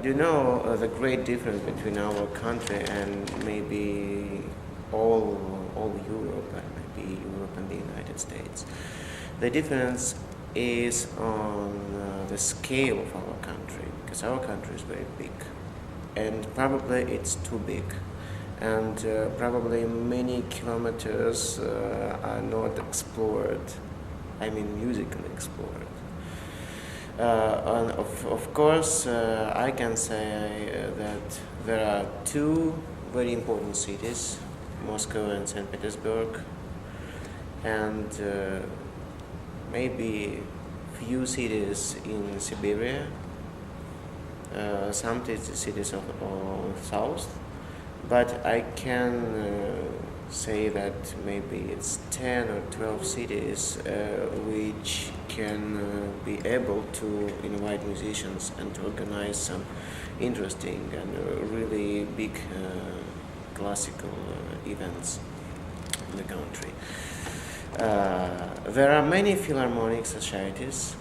you know the great difference between our country and maybe all Europe and maybe Europe and the United States? The difference is on the scale of our country, because our country is very big, and probably it's too big, and probably many kilometers are not explored. I mean, musically explored. And of course, I can say that there are two very important cities, Moscow and St. Petersburg, and maybe few cities in Siberia, some cities of south, but I can say that maybe it's 10 or 12 cities which can be able to invite musicians and to organize some interesting and really big classical events in the country. There are many philharmonic societies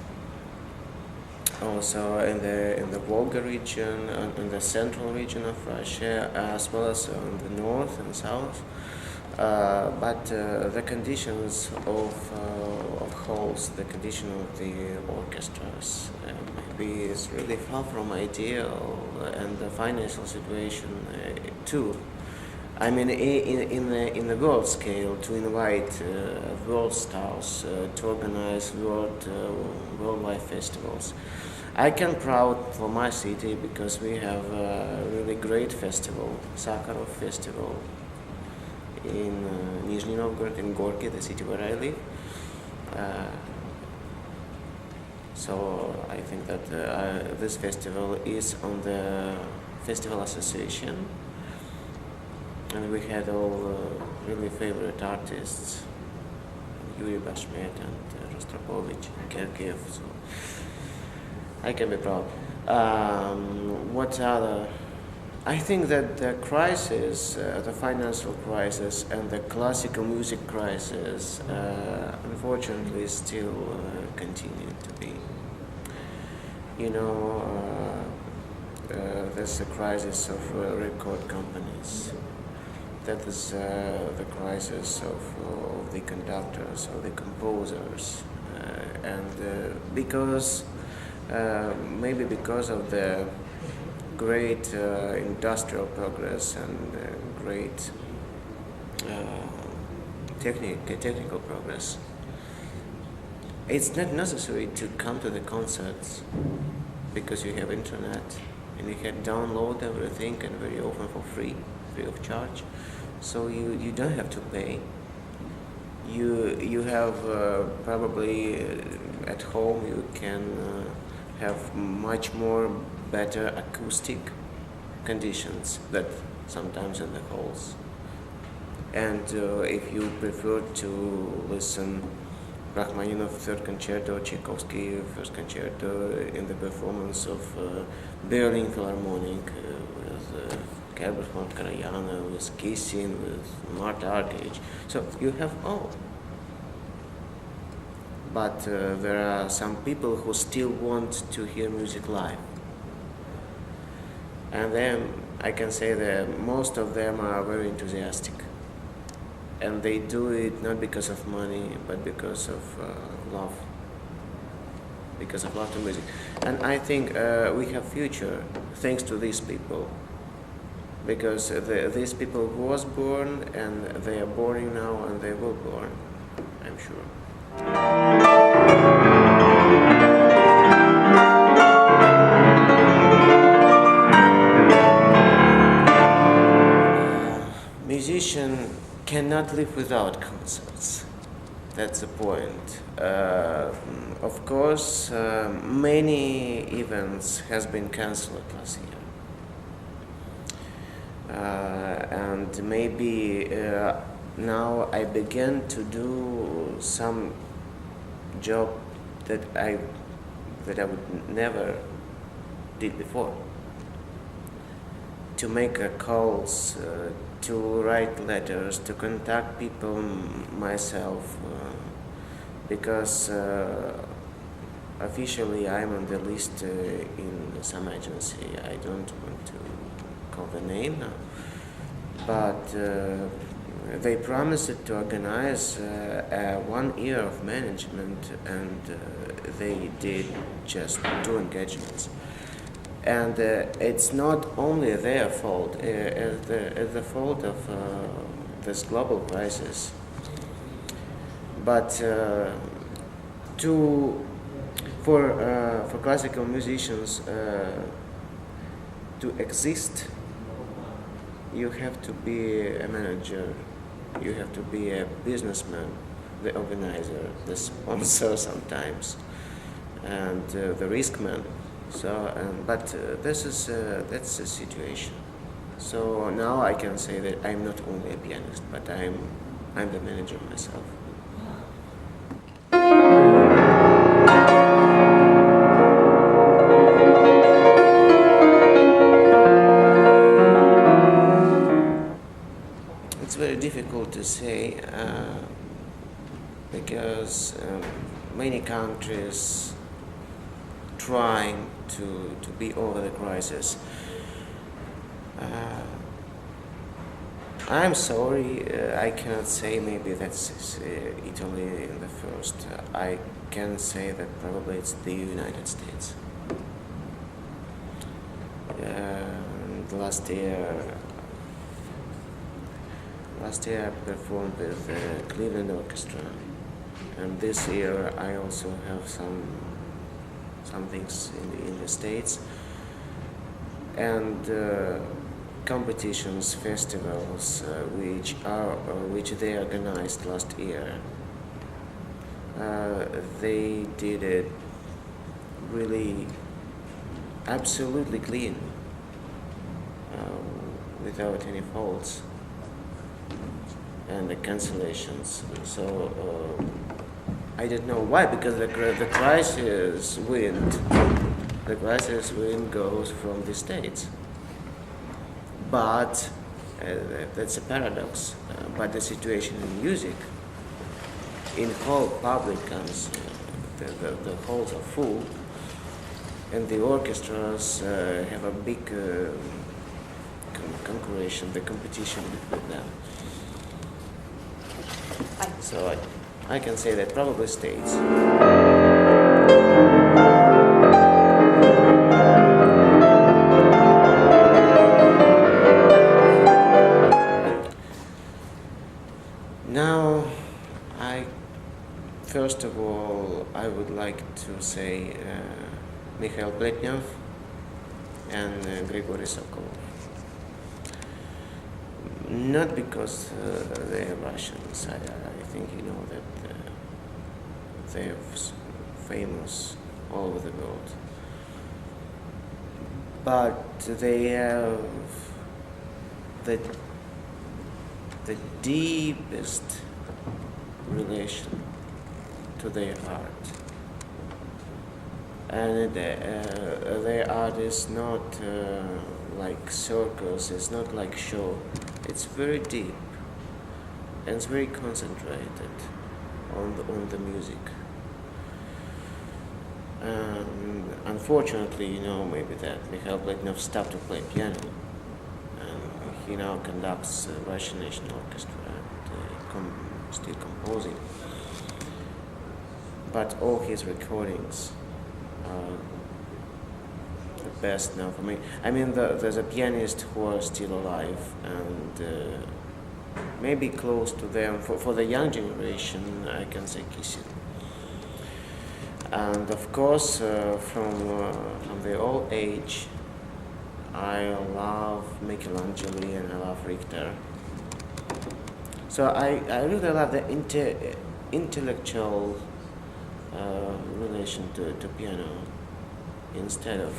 also in the Volga region and in the central region of Russia, as well as in the north and south. But the conditions of halls, the condition of the orchestras, maybe is really far from ideal, and the financial situation too. I mean, in the world scale, to invite world stars to organize worldwide festivals. I can proud for my city because we have a really great festival, Sakharov Festival, in Nizhny Novgorod, in Gorky, the city where I live. So I think that this festival is on the Festival Association, and we had all really favorite artists, Yuri Bashmet and Rostropovich and Kerkev, so I can be proud. What other? I think that the crisis, the financial crisis and the classical music crisis, unfortunately still continue to be. You know, there's a crisis of record companies. That is the crisis of the conductors, of the composers, and because maybe because of the great industrial progress and great technical progress, it's not necessary to come to the concerts because you have internet and you can download everything, and very often for free of charge. So you don't have to pay. You have probably at home you can have much more better acoustic conditions than sometimes in the halls. And if you prefer to listen Rachmaninoff Third Concerto, Tchaikovsky First Concerto in the performance of Berlin Philharmonic with Herbert von Karajan, with Kissin, with Marta Argerich. So you have all. But there are some people who still want to hear music live. And then I can say that most of them are very enthusiastic. And they do it not because of money, but because of love. Because of love to music. And I think we have future thanks to these people. Because these people was born, and they are born now, and they will born, I'm sure. Musician cannot live without concerts. That's the point. Of course, many events has been cancelled last year. And maybe now I began to do some job that I would never did before. To make calls, to write letters, to contact people myself, because officially I'm on the list in some agency. I don't want to call the name now, but they promised to organize 1 year of management, and they did just 2 engagements. And it's not only their fault, it's the fault of this global crisis. But for classical musicians to exist, you have to be a manager, you have to be a businessman, the organizer, the sponsor sometimes, and the risk man. But that's the situation. So now I can say that I'm not only a pianist, but I'm the manager myself. It's very difficult to say because many countries trying to be over the crisis. I'm sorry, I cannot say maybe that's Italy in the first. I can say that probably it's the United States. Last year I performed with the Cleveland Orchestra, and this year I also have some things in the States, and competitions, festivals, which they organized last year. They did it really absolutely clean, without any faults and the cancellations. So I don't know why, because the crisis wind goes from the States. But that's a paradox. But the situation in music, in whole public comes, the halls are full, and the orchestras have a big concurrence, the competition with them. So I can say that probably States. Now, first of all, I would like to say Mikhail Pletnev and Grigory Sokolov. Not because they are Russians. I think you know that they are famous all over the world. But they have the deepest relation to their art. And their art is not like circus, it's not like show. It's very deep and it's very concentrated on the music. Unfortunately, you know maybe that Mikhail Pletnev stopped to play piano, and he now conducts the Russian National Orchestra and still composing. But all his recordings are the best now for me. I mean, there's a pianist who are still alive and maybe close to them. For the young generation, I can say Kissin. And of course, from the old age, I love Michelangelo and I love Richter. So I really love the intellectual relation to piano instead of,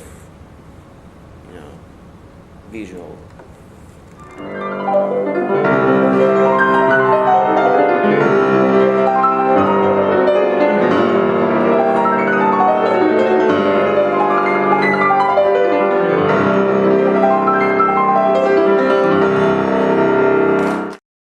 visual.